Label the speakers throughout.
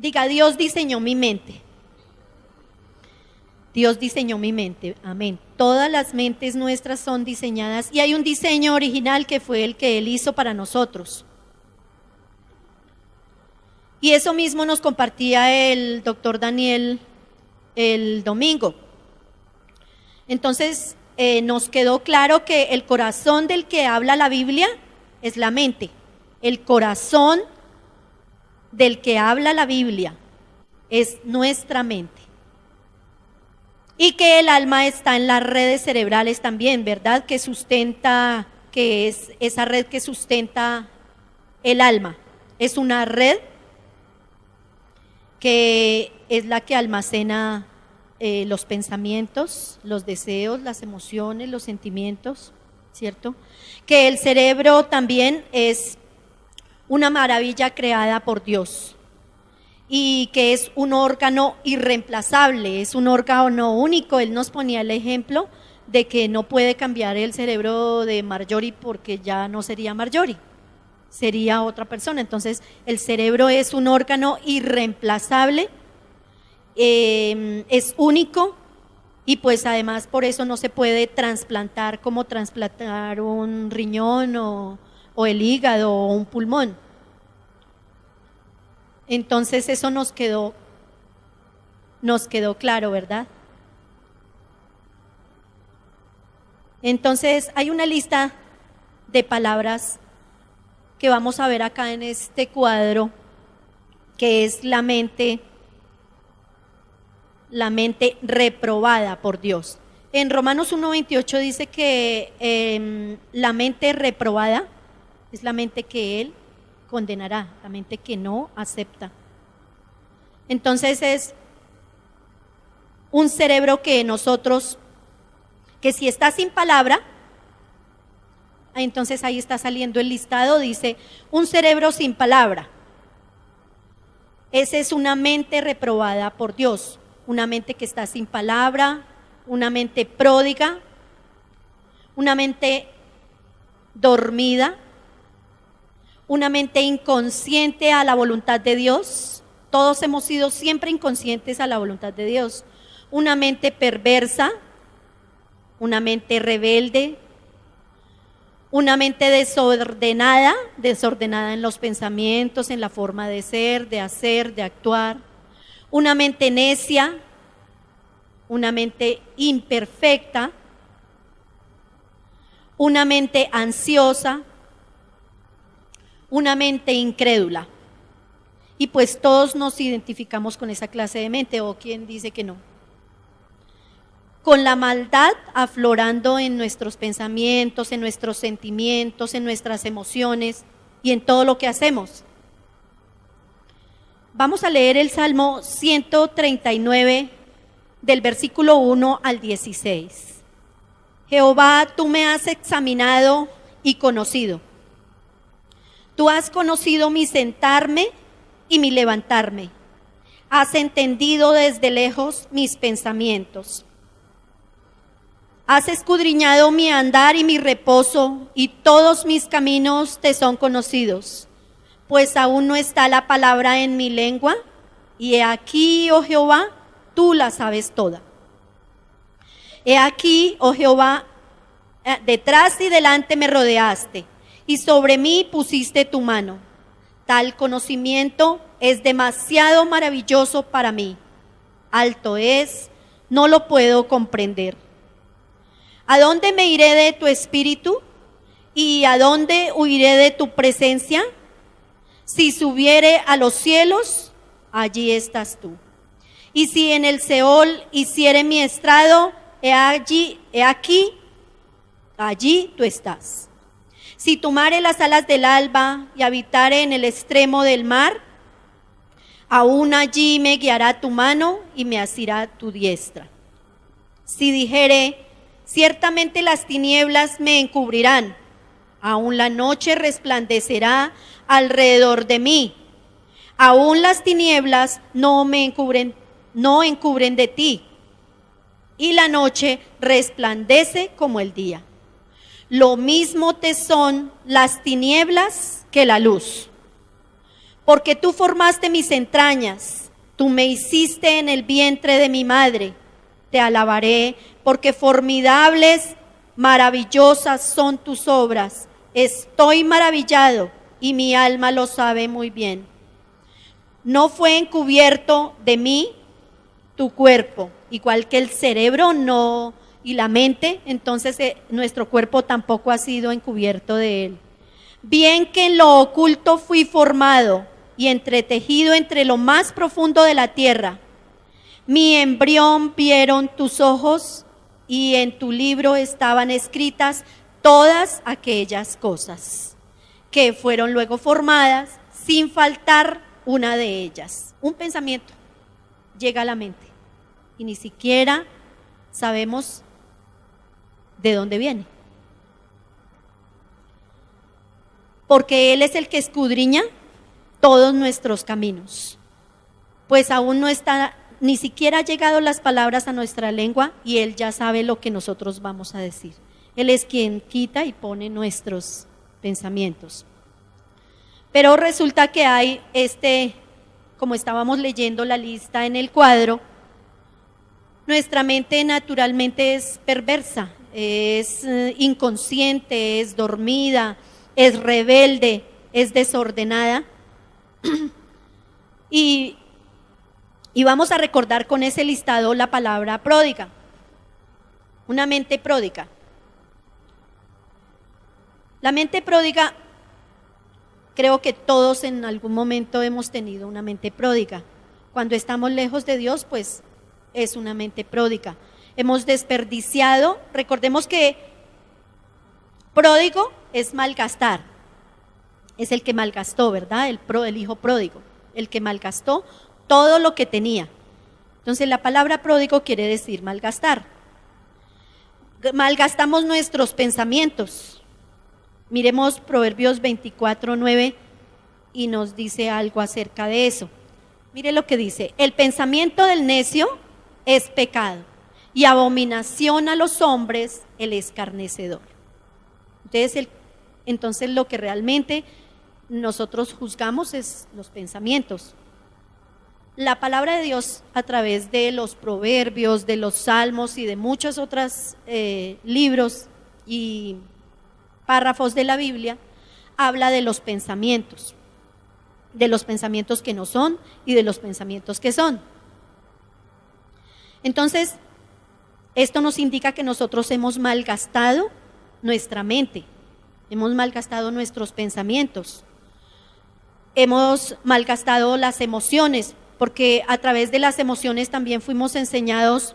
Speaker 1: Diga, Dios diseñó mi mente. Dios diseñó mi mente, amén. Todas las mentes nuestras son diseñadas y hay un diseño original que fue el que Él hizo para nosotros. Y eso mismo nos compartía el doctor Daniel el domingo. Entonces nos quedó claro que el corazón del que habla la Biblia es la mente. El corazón del que habla la Biblia es nuestra mente. Y que el alma está en las redes cerebrales también, ¿verdad? Que sustenta, que es esa red que sustenta el alma. Es una red que es la que almacena los pensamientos, los deseos, las emociones, los sentimientos, ¿cierto? Que el cerebro también es una maravilla creada por Dios y que es un órgano irreemplazable, es un órgano único. Él nos ponía el ejemplo de que no puede cambiar el cerebro de Marjorie porque ya no sería Marjorie, sería otra persona. Entonces el cerebro es un órgano irreemplazable, es único y pues además por eso no se puede trasplantar como trasplantar un riñón o el hígado o un pulmón. Entonces eso nos quedó claro, ¿verdad? Entonces hay una lista de palabras que vamos a ver acá en este cuadro, que es la mente reprobada por Dios. En Romanos 1:28 dice que la mente reprobada es la mente que Él condenará, la mente que no acepta. Entonces es un cerebro que nosotros, que si está sin palabra, entonces ahí está saliendo el listado, dice un cerebro sin palabra. Esa es una mente reprobada por Dios, una mente que está sin palabra, una mente pródiga, una mente dormida, una mente inconsciente a la voluntad de Dios. Todos hemos sido siempre inconscientes a la voluntad de Dios. Una mente perversa, una mente rebelde, una mente desordenada en los pensamientos, en la forma de ser, de hacer, de actuar. Una mente necia, una mente imperfecta, una mente ansiosa, una mente incrédula. Y pues todos nos identificamos con esa clase de mente, o quien dice que no. Con la maldad aflorando en nuestros pensamientos, en nuestros sentimientos, en nuestras emociones y en todo lo que hacemos. Vamos a leer el Salmo 139 del versículo 1 al 16. Jehová, tú me has examinado y conocido. Tú has conocido mi sentarme y mi levantarme. Has entendido desde lejos mis pensamientos. Has escudriñado mi andar y mi reposo, y todos mis caminos te son conocidos. Pues aún no está la palabra en mi lengua, y he aquí, oh Jehová, tú la sabes toda. He aquí, oh Jehová, detrás y delante me rodeaste, y sobre mí pusiste tu mano. Tal conocimiento es demasiado maravilloso para mí. Alto es, no lo puedo comprender. ¿A dónde me iré de tu espíritu? ¿Y a dónde huiré de tu presencia? Si subiere a los cielos, allí estás tú. Y si en el Seol hiciere mi estrado, allí tú estás. Si tomare las alas del alba y habitare en el extremo del mar, aún allí me guiará tu mano y me asirá tu diestra. Si dijere, ciertamente las tinieblas me encubrirán, aún la noche resplandecerá alrededor de mí. Aún las tinieblas no encubren de ti, y la noche resplandece como el día. Lo mismo te son las tinieblas que la luz. Porque tú formaste mis entrañas, tú me hiciste en el vientre de mi madre. Te alabaré, porque formidables, maravillosas son tus obras. Estoy maravillado y mi alma lo sabe muy bien. No fue encubierto de mí tu cuerpo, igual que el cerebro no y la mente, entonces nuestro cuerpo tampoco ha sido encubierto de él. Bien que en lo oculto fui formado y entretejido entre lo más profundo de la tierra. Mi embrión vieron tus ojos y en tu libro estaban escritas todas aquellas cosas que fueron luego formadas sin faltar una de ellas. Un pensamiento llega a la mente y ni siquiera sabemos de dónde viene. Porque Él es el que escudriña todos nuestros caminos. Pues aún no está, ni siquiera han llegado las palabras a nuestra lengua y Él ya sabe lo que nosotros vamos a decir. Él es quien quita y pone nuestros pensamientos. Pero resulta que hay como estábamos leyendo la lista en el cuadro, nuestra mente naturalmente es perversa, es inconsciente, es dormida, es rebelde, es desordenada. Y vamos a recordar con ese listado la palabra pródiga, una mente pródiga. La mente pródiga, creo que todos en algún momento hemos tenido una mente pródiga. Cuando estamos lejos de Dios, pues es una mente pródiga. Hemos desperdiciado, recordemos que pródigo es malgastar, es el que malgastó, ¿verdad? El hijo pródigo, el que malgastó todo lo que tenía. Entonces la palabra pródigo quiere decir malgastar. Malgastamos nuestros pensamientos. Miremos Proverbios 24:9 y nos dice algo acerca de eso. Mire lo que dice: el pensamiento del necio es pecado y abominación a los hombres el escarnecedor. Entonces lo que realmente nosotros juzgamos es los pensamientos. La palabra de Dios a través de los proverbios, de los salmos y de muchos otros libros y párrafos de la Biblia habla de los pensamientos que no son y de los pensamientos que son. Entonces, esto nos indica que nosotros hemos malgastado nuestra mente, hemos malgastado nuestros pensamientos, hemos malgastado las emociones, porque a través de las emociones también fuimos enseñados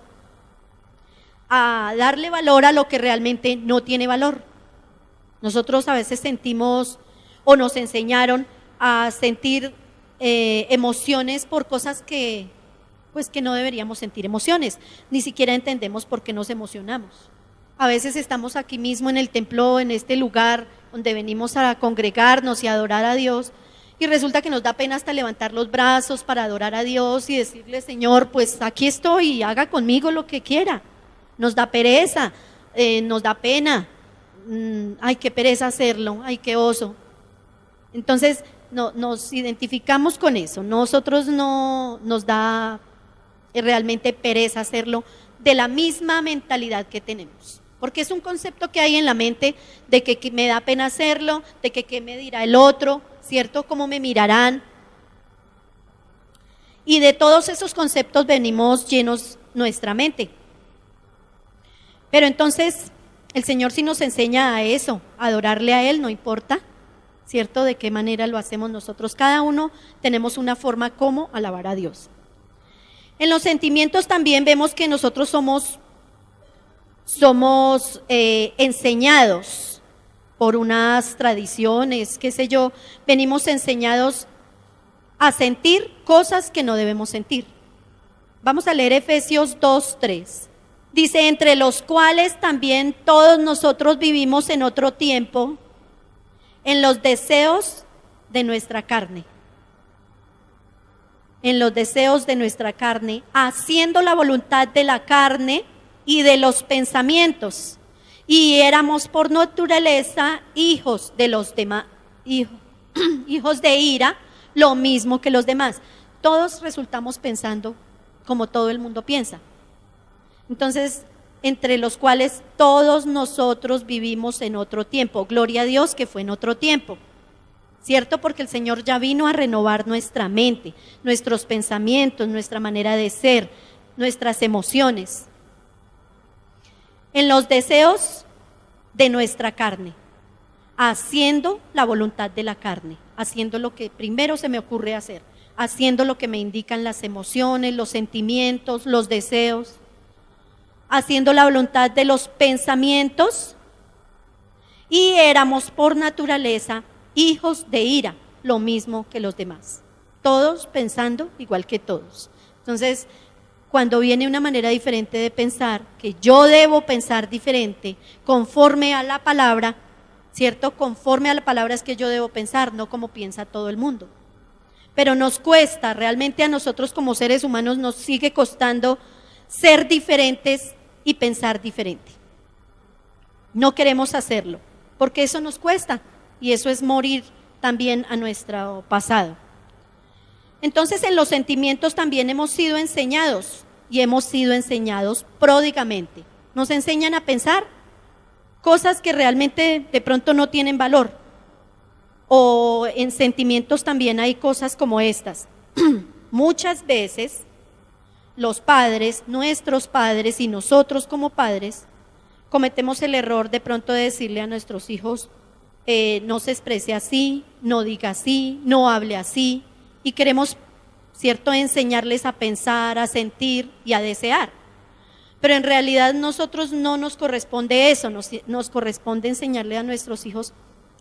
Speaker 1: a darle valor a lo que realmente no tiene valor. Nosotros a veces sentimos o nos enseñaron a sentir emociones por cosas que no deberíamos sentir emociones. Ni siquiera entendemos por qué nos emocionamos. A veces estamos aquí mismo en el templo, en este lugar donde venimos a congregarnos y a adorar a Dios, y resulta que nos da pena hasta levantar los brazos para adorar a Dios y decirle: Señor, pues aquí estoy, haga conmigo lo que quiera. Nos da pereza, nos da pena. Ay, qué pereza hacerlo, ay, qué oso. Entonces nos identificamos con eso. Nosotros no nos da realmente pereza hacerlo, de la misma mentalidad que tenemos, porque es un concepto que hay en la mente de que me da pena hacerlo, de que qué me dirá el otro, ¿cierto? ¿Cómo me mirarán? Y de todos esos conceptos venimos llenos nuestra mente. Pero entonces el Señor sí nos enseña a eso, a adorarle a Él, no importa, ¿cierto? De qué manera lo hacemos nosotros. Cada uno tenemos una forma como alabar a Dios. En los sentimientos también vemos que nosotros somos enseñados por unas tradiciones, qué sé yo, venimos enseñados a sentir cosas que no debemos sentir. Vamos a leer Efesios 2:3. Dice: entre los cuales también todos nosotros vivimos en otro tiempo, en los deseos de nuestra carne. En los deseos de nuestra carne, haciendo la voluntad de la carne y de los pensamientos. Y éramos por naturaleza hijos de los demás, hijos de ira, lo mismo que los demás. Todos resultamos pensando como todo el mundo piensa. Entonces, entre los cuales todos nosotros vivimos en otro tiempo. Gloria a Dios que fue en otro tiempo, ¿cierto? Porque el Señor ya vino a renovar nuestra mente, nuestros pensamientos, nuestra manera de ser, nuestras emociones. En los deseos de nuestra carne, haciendo la voluntad de la carne, haciendo lo que primero se me ocurre hacer, haciendo lo que me indican las emociones, los sentimientos, los deseos, haciendo la voluntad de los pensamientos, y éramos por naturaleza hijos de ira, lo mismo que los demás, todos pensando igual que todos. Entonces, cuando viene una manera diferente de pensar, que yo debo pensar diferente, conforme a la palabra, ¿cierto? Conforme a la palabra es que yo debo pensar, no como piensa todo el mundo. Pero nos cuesta, realmente a nosotros como seres humanos nos sigue costando ser diferentes y pensar diferente. No queremos hacerlo, porque eso nos cuesta, y eso es morir también a nuestro pasado. Entonces, en los sentimientos también hemos sido enseñados, y hemos sido enseñados pródigamente. Nos enseñan a pensar cosas que realmente de pronto no tienen valor. O en sentimientos también hay cosas como estas. Muchas veces los padres, nuestros padres y nosotros como padres, cometemos el error de pronto de decirle a nuestros hijos, no se exprese así, no diga así, no hable así, y queremos, ¿cierto?, enseñarles a pensar, a sentir y a desear. Pero en realidad nosotros no nos corresponde eso, nos corresponde enseñarle a nuestros hijos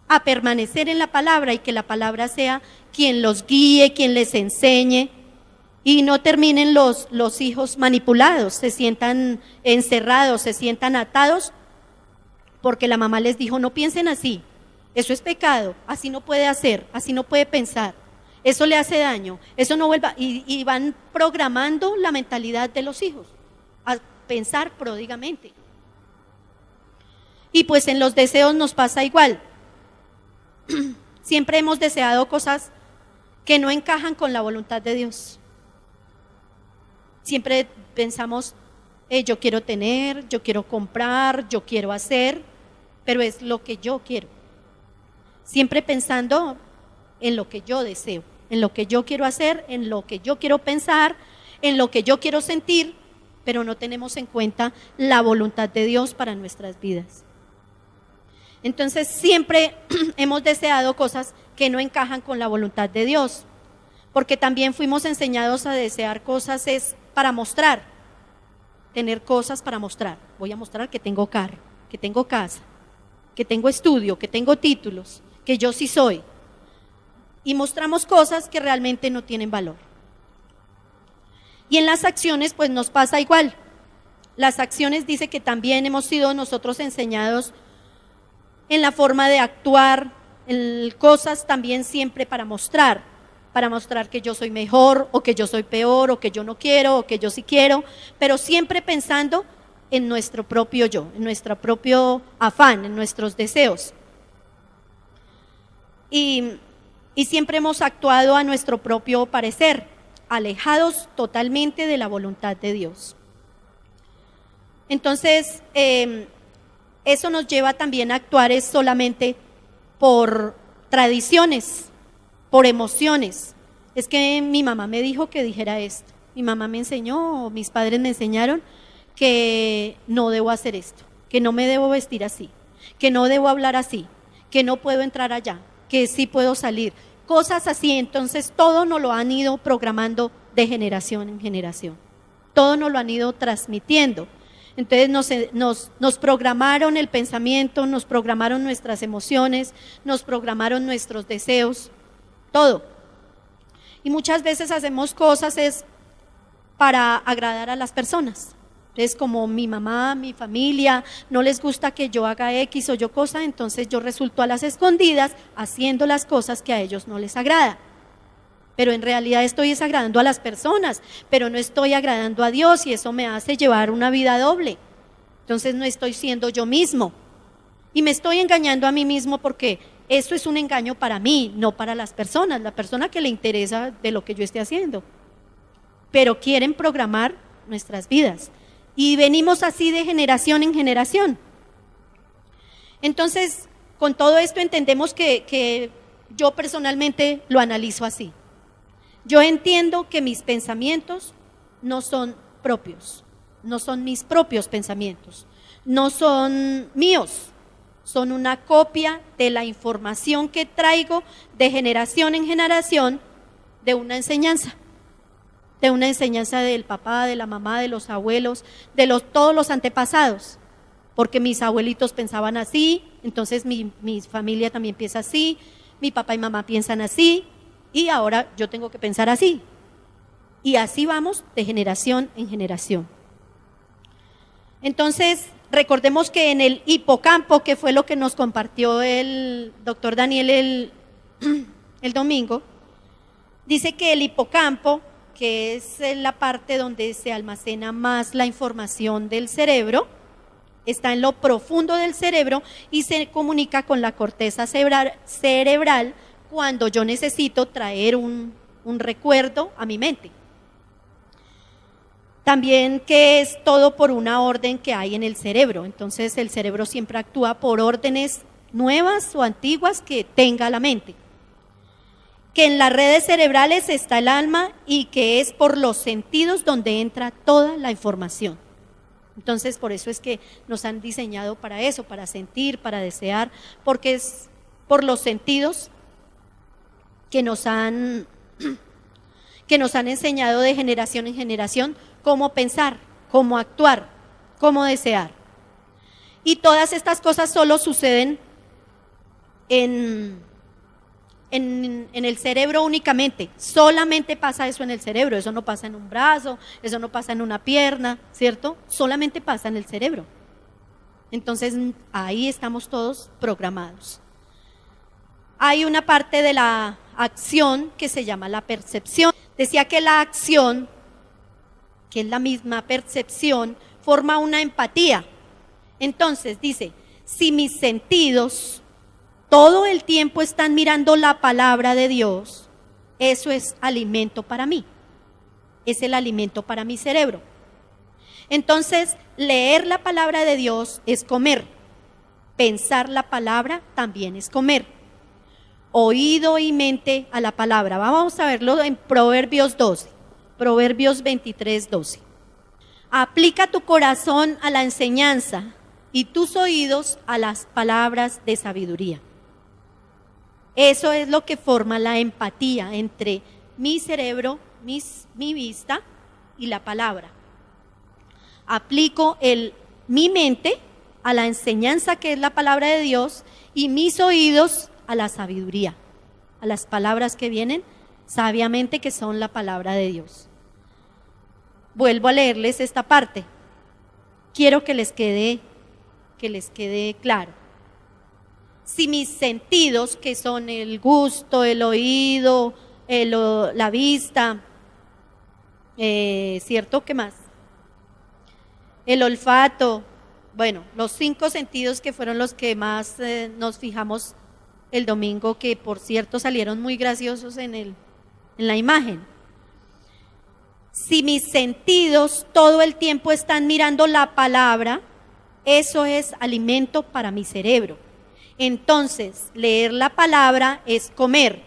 Speaker 1: a permanecer en la palabra, y que la palabra sea quien los guíe, quien les enseñe, y no terminen los hijos manipulados, se sientan encerrados, se sientan atados, porque la mamá les dijo, no piensen así, eso es pecado, así no puede hacer, así no puede pensar, eso le hace daño, eso no vuelva, y van programando la mentalidad de los hijos a pensar pródigamente. Y pues en los deseos nos pasa igual. Siempre hemos deseado cosas que no encajan con la voluntad de Dios. Siempre pensamos, yo quiero tener, yo quiero comprar, yo quiero hacer, pero es lo que yo quiero. Siempre pensando en lo que yo deseo, en lo que yo quiero hacer, en lo que yo quiero pensar, en lo que yo quiero sentir, pero no tenemos en cuenta la voluntad de Dios para nuestras vidas. Entonces siempre hemos deseado cosas que no encajan con la voluntad de Dios, porque también fuimos enseñados a desear cosas es para mostrar, tener cosas para mostrar. Voy a mostrar que tengo carro, que tengo casa, que tengo estudio, que tengo títulos, que yo sí soy. Y mostramos cosas que realmente no tienen valor. Y en las acciones pues nos pasa igual. Las acciones dice que también hemos sido nosotros enseñados en la forma de actuar, en cosas también siempre para mostrar que yo soy mejor, o que yo soy peor, o que yo no quiero, o que yo sí quiero, pero siempre pensando en nuestro propio yo, en nuestro propio afán, en nuestros deseos. Y siempre hemos actuado a nuestro propio parecer, alejados totalmente de la voluntad de Dios. Entonces, eso nos lleva también a actuar es solamente por tradiciones, por emociones. Es que mi mamá me dijo que dijera esto, mi mamá me enseñó, mis padres me enseñaron que no debo hacer esto, que no me debo vestir así, que no debo hablar así, que no puedo entrar allá, que sí puedo salir, cosas así. Entonces todo nos lo han ido programando de generación en generación, todo nos lo han ido transmitiendo. Entonces nos programaron el pensamiento, nos programaron nuestras emociones, nos programaron nuestros deseos, todo. Y muchas veces hacemos cosas es para agradar a las personas. Entonces, como mi mamá, mi familia, no les gusta que yo haga X o yo cosa, entonces yo resulto a las escondidas haciendo las cosas que a ellos no les agrada. Pero en realidad estoy desagradando a las personas, pero no estoy agradando a Dios, y eso me hace llevar una vida doble. Entonces no estoy siendo yo mismo y me estoy engañando a mí mismo, porque Eso es un engaño para mí, no para las personas, la persona que le interesa de lo que yo esté haciendo. Pero quieren programar nuestras vidas. Y venimos así de generación en generación. Entonces, con todo esto entendemos que yo personalmente lo analizo así. Yo entiendo que mis pensamientos no son propios, no son mis propios pensamientos, no son míos, son una copia de la información que traigo de generación en generación de una enseñanza del papá, de la mamá, de los abuelos, de todos los antepasados, porque mis abuelitos pensaban así, entonces mi familia también piensa así, mi papá y mamá piensan así, y ahora yo tengo que pensar así. Y así vamos de generación en generación. Entonces, recordemos que en el hipocampo, que fue lo que nos compartió el doctor Daniel el domingo, dice que el hipocampo, que es la parte donde se almacena más la información del cerebro, está en lo profundo del cerebro y se comunica con la corteza cerebral cuando yo necesito traer un recuerdo a mi mente. También que es todo por una orden que hay en el cerebro, entonces el cerebro siempre actúa por órdenes nuevas o antiguas que tenga la mente. Que en las redes cerebrales está el alma y que es por los sentidos donde entra toda la información. Entonces por eso es que nos han diseñado para eso, para sentir, para desear, porque es por los sentidos que nos han enseñado de generación en generación cómo pensar, cómo actuar, cómo desear. Y todas estas cosas solo suceden en el cerebro únicamente, solamente pasa eso en el cerebro, eso no pasa en un brazo, eso no pasa en una pierna, ¿cierto? Solamente pasa en el cerebro. Entonces ahí estamos todos programados. Hay una parte de la acción que se llama la percepción. Decía que la acción, que es la misma percepción, forma una empatía. Entonces dice, si mis sentidos todo el tiempo están mirando la palabra de Dios, eso es alimento para mí, es el alimento para mi cerebro. Entonces, leer la palabra de Dios es comer, pensar la palabra también es comer, oído y mente a la palabra. Vamos a verlo en Proverbios 12, Proverbios 23, 12. Aplica tu corazón a la enseñanza y tus oídos a las palabras de sabiduría. Eso es lo que forma la empatía entre mi cerebro, mi vista y la palabra. Aplico mi mente a la enseñanza que es la palabra de Dios y mis oídos a la sabiduría, a las palabras que vienen sabiamente que son la palabra de Dios. Vuelvo a leerles esta parte. Quiero que les quede claro. Si mis sentidos, que son el gusto, el oído, la vista, ¿cierto? ¿Qué más? El olfato, bueno, los 5 sentidos que fueron los que más nos fijamos el domingo, que por cierto salieron muy graciosos en la imagen. Si mis sentidos todo el tiempo están mirando la palabra, eso es alimento para mi cerebro. Entonces, leer la palabra es comer,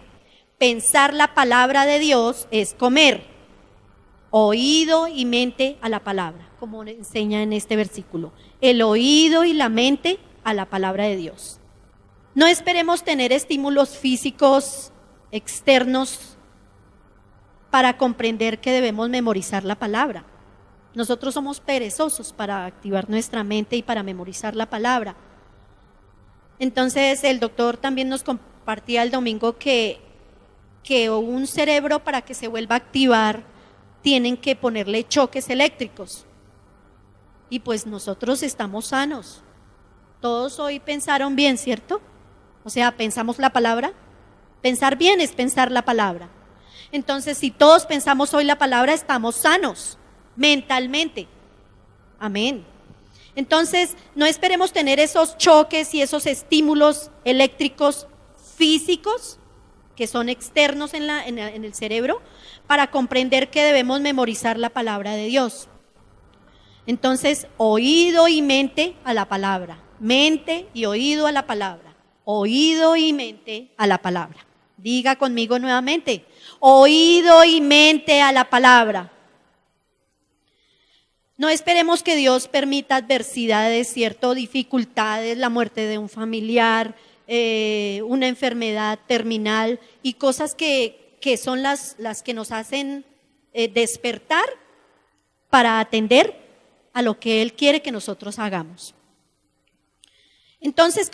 Speaker 1: pensar la palabra de Dios es comer, oído y mente a la palabra, como enseña en este versículo, el oído y la mente a la palabra de Dios. No esperemos tener estímulos físicos externos para comprender que debemos memorizar la palabra. Nosotros somos perezosos para activar nuestra mente y para memorizar la palabra. Entonces el doctor también nos compartía el domingo que un cerebro, para que se vuelva a activar, tienen que ponerle choques eléctricos. Y pues nosotros estamos sanos. Todos hoy pensaron bien, ¿cierto? O sea, pensamos la palabra. Pensar bien es pensar la palabra. Entonces, si todos pensamos hoy la palabra, estamos sanos mentalmente. Amén. Entonces, no esperemos tener esos choques y esos estímulos eléctricos físicos que son externos en el cerebro para comprender que debemos memorizar la palabra de Dios. Entonces, oído y mente a la palabra, mente y oído a la palabra, oído y mente a la palabra. Diga conmigo nuevamente, oído y mente a la palabra. No esperemos que Dios permita adversidades, ¿cierto? Dificultades, la muerte de un familiar, una enfermedad terminal y cosas que son las que nos hacen despertar para atender a lo que Él quiere que nosotros hagamos. Entonces,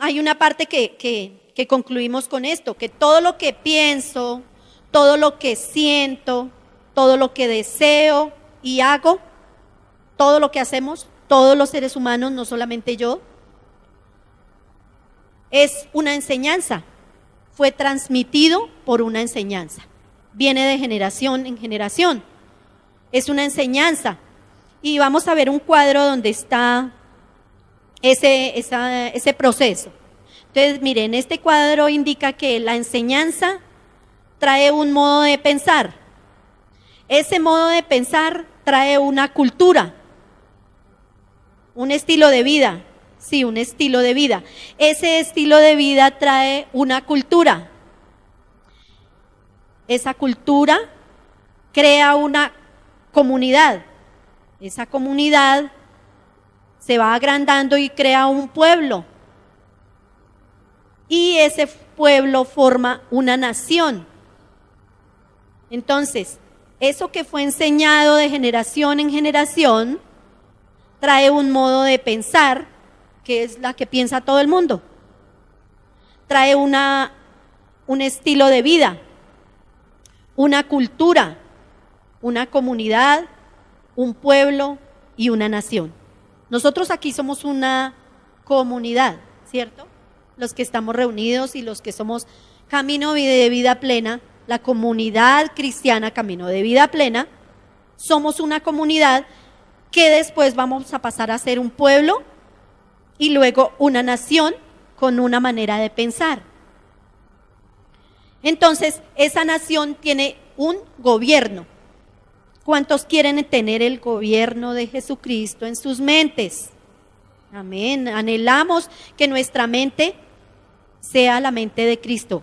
Speaker 1: hay una parte que concluimos con esto, que todo lo que pienso, todo lo que siento, todo lo que deseo y hago, todo lo que hacemos, todos los seres humanos, no solamente yo, es una enseñanza, fue transmitido por una enseñanza, viene de generación en generación, es una enseñanza. Y vamos a ver un cuadro donde está ese proceso. Entonces, miren, este cuadro indica que la enseñanza trae un modo de pensar. Ese modo de pensar trae una cultura, un estilo de vida. Sí, un estilo de vida. Ese estilo de vida trae una cultura. Esa cultura crea una comunidad. Esa comunidad se va agrandando y crea un pueblo. Y ese pueblo forma una nación. Entonces, eso que fue enseñado de generación en generación trae un modo de pensar que es la que piensa todo el mundo. Trae un estilo de vida, una cultura, una comunidad, un pueblo y una nación. Nosotros aquí somos una comunidad, ¿cierto? Los que estamos reunidos y los que somos Camino de Vida Plena, la comunidad cristiana Camino de Vida Plena, somos una comunidad que después vamos a pasar a ser un pueblo y luego una nación con una manera de pensar. Entonces, esa nación tiene un gobierno. ¿Cuántos quieren tener el gobierno de Jesucristo en sus mentes? Amén. Anhelamos que nuestra mente sea la mente de Cristo.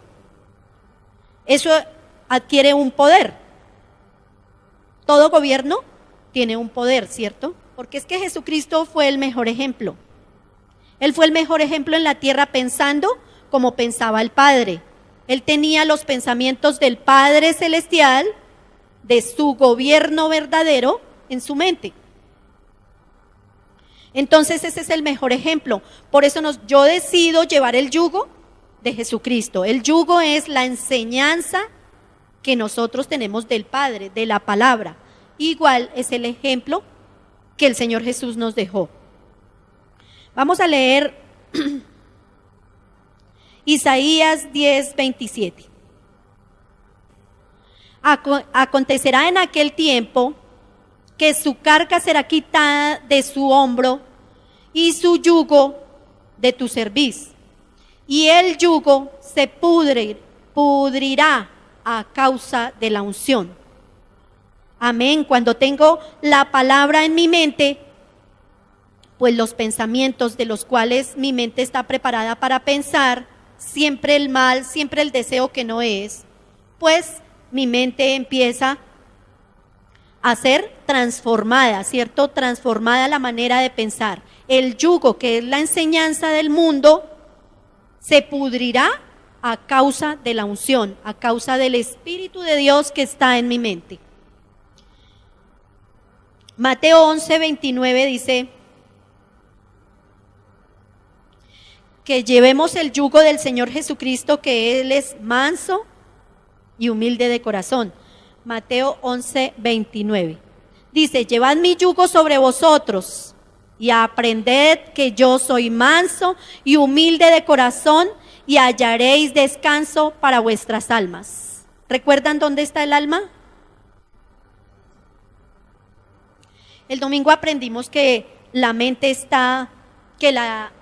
Speaker 1: Eso adquiere un poder. Todo gobierno tiene un poder, ¿cierto? Porque es que Jesucristo fue el mejor ejemplo. Él fue el mejor ejemplo en la tierra pensando como pensaba el Padre. Él tenía los pensamientos del Padre Celestial, de su gobierno verdadero en su mente. Entonces ese es el mejor ejemplo. Por eso yo decido llevar el yugo de Jesucristo. El yugo es la enseñanza que nosotros tenemos del Padre, de la palabra. Igual es el ejemplo que el Señor Jesús nos dejó. Vamos a leer Isaías 10:27. Acontecerá en aquel tiempo que su carga será quitada de su hombro y su yugo de tu cerviz. Y el yugo se pudrirá a causa de la unción. Amén. Cuando tengo la palabra en mi mente, pues los pensamientos de los cuales mi mente está preparada para pensar, siempre el mal, siempre el deseo que no es, pues mi mente empieza a ser transformada, ¿cierto? Transformada la manera de pensar. El yugo, que es la enseñanza del mundo, se pudrirá a causa de la unción, a causa del Espíritu de Dios que está en mi mente. Mateo 11:29 dice que llevemos el yugo del Señor Jesucristo, que Él es manso y humilde de corazón. Mateo 11:29. Dice, llevad mi yugo sobre vosotros y aprended que yo soy manso y humilde de corazón y hallaréis descanso para vuestras almas. ¿Recuerdan dónde está el alma? El domingo aprendimos que la mente está, que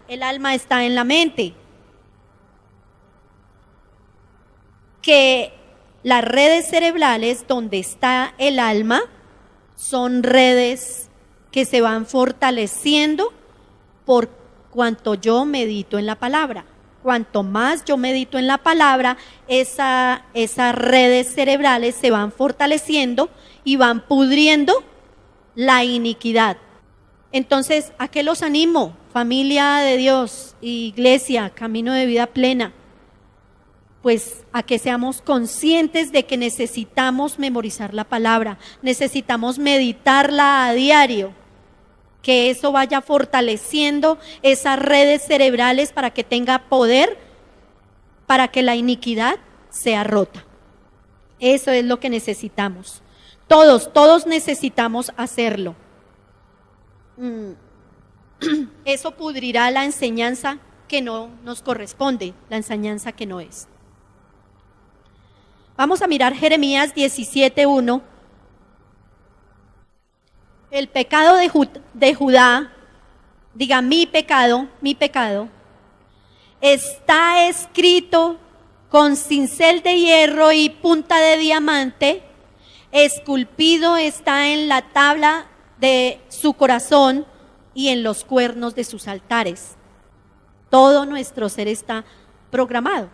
Speaker 1: el alma está en la mente. que las redes cerebrales donde está el alma son redes que se van fortaleciendo por cuanto yo medito en la palabra. Cuanto más yo medito en la palabra, esas redes cerebrales se van fortaleciendo y van pudriendo la iniquidad. Entonces, ¿a qué los animo? Familia de Dios, iglesia, camino de vida plena. Pues a que seamos conscientes de que necesitamos memorizar la palabra, necesitamos meditarla a diario, que eso vaya fortaleciendo esas redes cerebrales para que tenga poder, para que la iniquidad sea rota. Eso es lo que necesitamos. Todos necesitamos hacerlo. Eso pudrirá la enseñanza que no nos corresponde, la enseñanza que no es. Vamos a mirar Jeremías 17:1. El pecado de Judá, diga mi pecado, está escrito con cincel de hierro y punta de diamante, esculpido está en la tabla de su corazón y en los cuernos de sus altares. Todo nuestro ser está programado.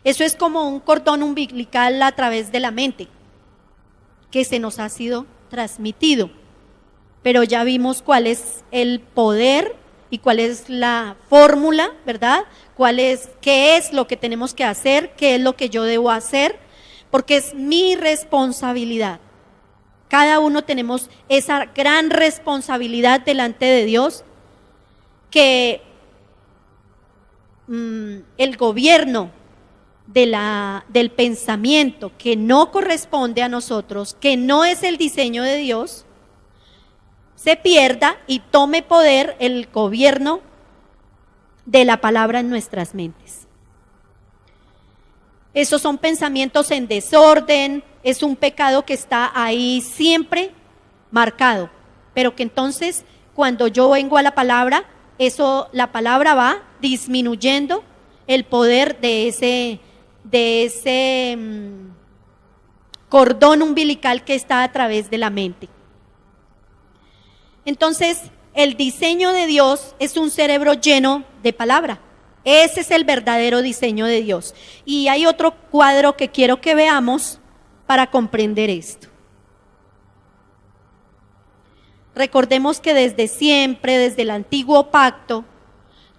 Speaker 1: Eso es como un cordón umbilical a través de la mente, que se nos ha sido transmitido. Pero ya vimos cuál es el poder y cuál es la fórmula, ¿verdad? Qué es lo que tenemos que hacer, qué es lo que yo debo hacer, porque es mi responsabilidad. Cada uno tenemos esa gran responsabilidad delante de Dios, que el gobierno del pensamiento que no corresponde a nosotros, que no es el diseño de Dios, se pierda y tome poder el gobierno de la palabra en nuestras mentes. Esos son pensamientos en desorden, es un pecado que está ahí siempre marcado, pero que entonces cuando yo vengo a la palabra, la palabra va disminuyendo el poder de ese cordón umbilical que está a través de la mente. Entonces, el diseño de Dios es un cerebro lleno de palabra. Ese es el verdadero diseño de Dios. Y hay otro cuadro que quiero que veamos para comprender esto. Recordemos que desde siempre, desde el antiguo pacto,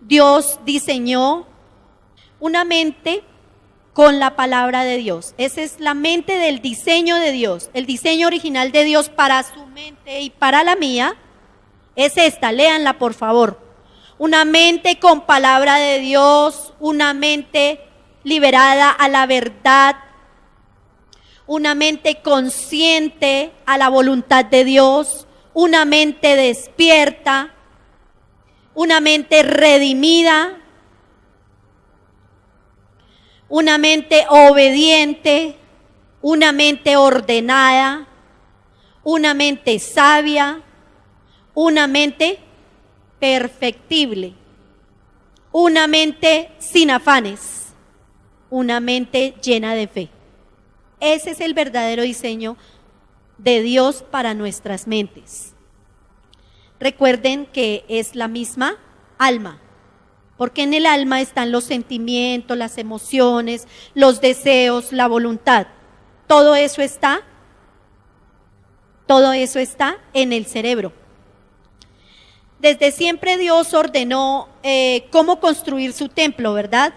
Speaker 1: Dios diseñó una mente con la palabra de Dios. Esa es la mente del diseño de Dios. El diseño original de Dios para su mente y para la mía es esta, léanla por favor. Una mente con palabra de Dios, una mente liberada a la verdad, una mente consciente a la voluntad de Dios, una mente despierta, una mente redimida, una mente obediente, una mente ordenada, una mente sabia, una mente perfectible, una mente sin afanes, una mente llena de fe. Ese es el verdadero diseño de Dios para nuestras mentes. Recuerden que es la misma alma, porque en el alma están los sentimientos, las emociones, los deseos, la voluntad. Todo eso está en el cerebro. Desde siempre Dios ordenó cómo construir su templo, ¿verdad?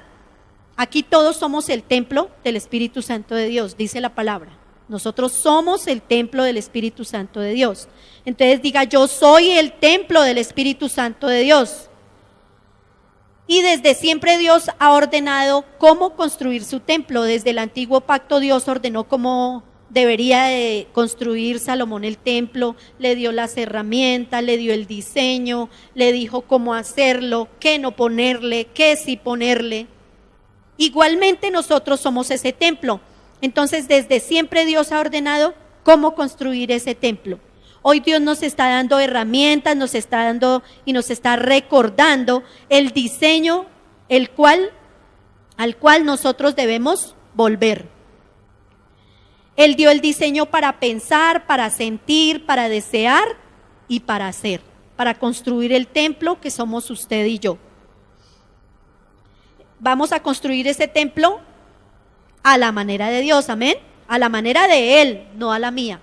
Speaker 1: Aquí todos somos el templo del Espíritu Santo de Dios, dice la palabra. Nosotros somos el templo del Espíritu Santo de Dios. Entonces diga, yo soy el templo del Espíritu Santo de Dios. Y desde siempre Dios ha ordenado cómo construir su templo. Desde el antiguo pacto Dios ordenó cómo debería de construir Salomón el templo, le dio las herramientas, le dio el diseño, le dijo cómo hacerlo, qué no ponerle, qué sí ponerle. Igualmente nosotros somos ese templo. Entonces desde siempre Dios ha ordenado cómo construir ese templo. Hoy Dios nos está dando herramientas, nos está dando y nos está recordando el diseño el cual al cual nosotros debemos volver. Él dio el diseño para pensar, para sentir, para desear y para hacer, para construir el templo que somos usted y yo. Vamos a construir ese templo a la manera de Dios, amén, a la manera de Él, no a la mía,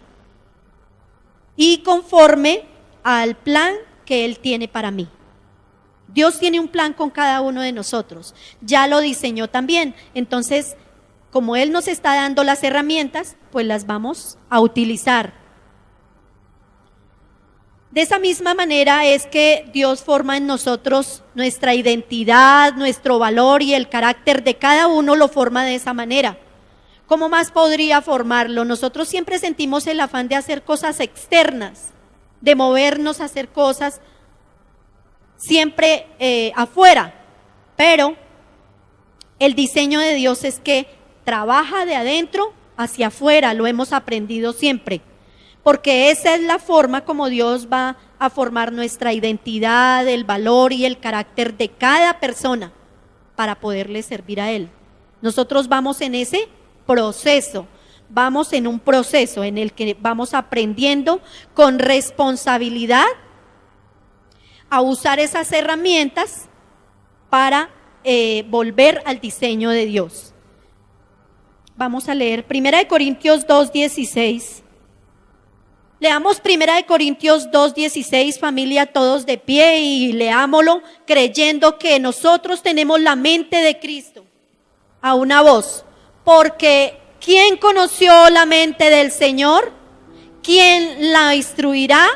Speaker 1: y conforme al plan que Él tiene para mí. Dios tiene un plan con cada uno de nosotros, ya lo diseñó también. Entonces, como Él nos está dando las herramientas, pues las vamos a utilizar. De esa misma manera es que Dios forma en nosotros nuestra identidad, nuestro valor, y el carácter de cada uno lo forma de esa manera. ¿Cómo más podría formarlo? Nosotros siempre sentimos el afán de hacer cosas externas, de movernos a hacer cosas siempre afuera, pero el diseño de Dios es que trabaja de adentro hacia afuera, lo hemos aprendido siempre, porque esa es la forma como Dios va a formar nuestra identidad, el valor y el carácter de cada persona para poderle servir a Él. Nosotros vamos en ese proceso, vamos en un proceso en el que vamos aprendiendo con responsabilidad a usar esas herramientas para volver al diseño de Dios. Vamos a leer 1 Corintios 2:16. Leamos 1 Corintios 2:16, familia, todos de pie, y leámoslo creyendo que nosotros tenemos la mente de Cristo. A una voz, porque ¿quién conoció la mente del Señor? ¿Quién la instruirá?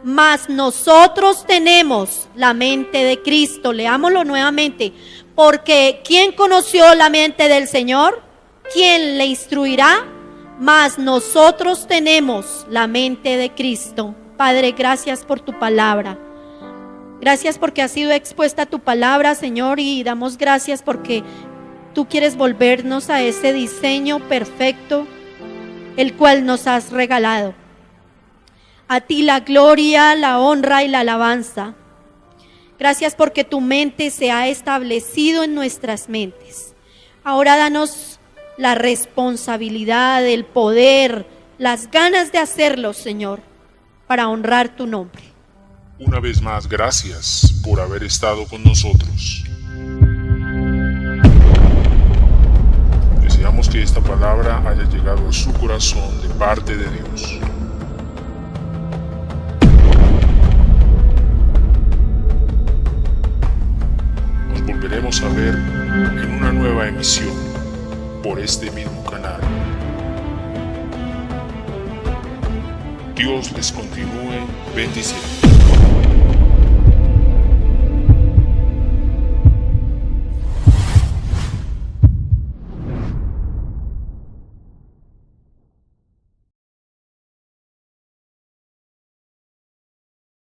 Speaker 1: Mas nosotros tenemos la mente de Cristo. Leámoslo nuevamente. Porque ¿quién conoció la mente del Señor? ¿Quién le instruirá? Mas nosotros tenemos la mente de Cristo. Padre, gracias por tu palabra. Gracias porque ha sido expuesta tu palabra, Señor, y damos gracias porque tú quieres volvernos a ese diseño perfecto, el cual nos has regalado. A ti la gloria, la honra y la alabanza. Gracias porque tu mente se ha establecido en nuestras mentes. Ahora danos la responsabilidad, el poder, las ganas de hacerlo, Señor, para honrar tu nombre.
Speaker 2: Una vez más, gracias por haber estado con nosotros. Deseamos que esta palabra haya llegado a su corazón de parte de Dios. Nos volveremos a ver en una nueva emisión por este mismo canal. Dios les continúe bendiciendo.